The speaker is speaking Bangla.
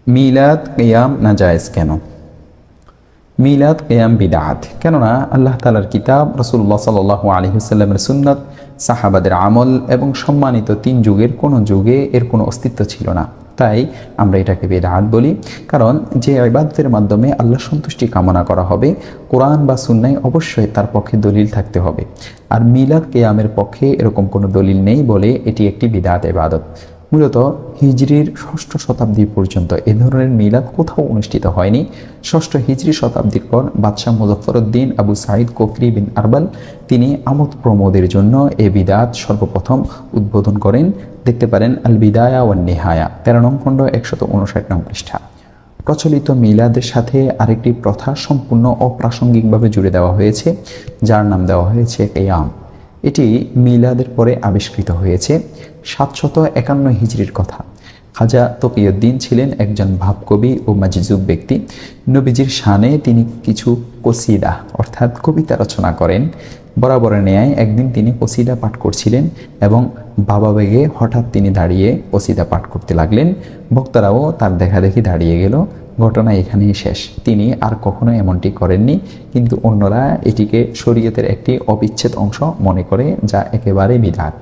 মিলাদ কিয়াম না জায়েজ কেন? মিলাদ কিয়াম বিদআত, কেননা আল্লাহ তাআলার কিতাব, রাসূলুল্লাহ সাল্লাল্লাহু আলাইহি ওয়াসাল্লামের সুন্নাত, সাহাবাদের আমল এবং সম্মানিত 3 যুগের কোনো যুগে এর কোনো অস্তিত্ব ছিল না। তাই আমরা এটাকে বিদআত বলি। কারণ যে ইবাদতের মাধ্যমে আল্লাহ সন্তুষ্টি কামনা করা হবে, কোরআন বা সুন্নায় অবশ্যই তার পক্ষে দলিল থাকতে হবে। আর মিলাদ কিয়ামের পক্ষে এরকম কোনো দলিল নেই বলে এটি একটি বিদআত ইবাদত। মূলত হিজরির 6ষ্ঠ শতাব্দী পর্যন্ত এ ধরনের মিলাদ কোথাও অনুষ্ঠিত হয়নি। 6ষ্ঠ হিজরি শতাব্দীর পর বাদশাহ মুজফফরউদ্দিন আবু সাঈদ কোকরি বিন আরবাল তিনি আমোদ প্রমোদের জন্য এ বিদআত সর্বপ্রথম উদ্বোধন করেন। দেখতে পারেন আল বিদায়া ওয়ান নিহায়া 13 নং খণ্ড 159 নং পৃষ্ঠা। প্রচলিত মিলাদের সাথে আরেকটি প্রথা সম্পূর্ণ অপ্রাসঙ্গিকভাবে জুড়ে দেওয়া হয়েছে, যার নাম দেওয়া হয়েছে কিয়াম। এটি মিলাদের পরে আবিষ্কৃত হয়েছে। 751 হিজরির কথা। খাজা তকিউদ্দিন ছিলেন একজন ভাবকবি ও মাজজুব ব্যক্তি। নবীজির শানে তিনি কিছু কসিদা অর্থাৎ কবিতা রচনা করেন। বরাবরের ন্যায় একদিন তিনি কসিদা পাঠ করছিলেন এবং বাবা বেগে হঠাৎ তিনি দাঁড়িয়ে কসিদা পাঠ করতে লাগলেন। বক্তারাও তার দেখাদেখি দাঁড়িয়ে গেল। ঘটনা এখানেই শেষ। তিনি আর কখনো এমনটি করেননি, কিন্তু অন্যরা এটিকে শরীয়তের একটি অবিচ্ছেদ অংশ মনে করে, যা একেবারে বিদআত।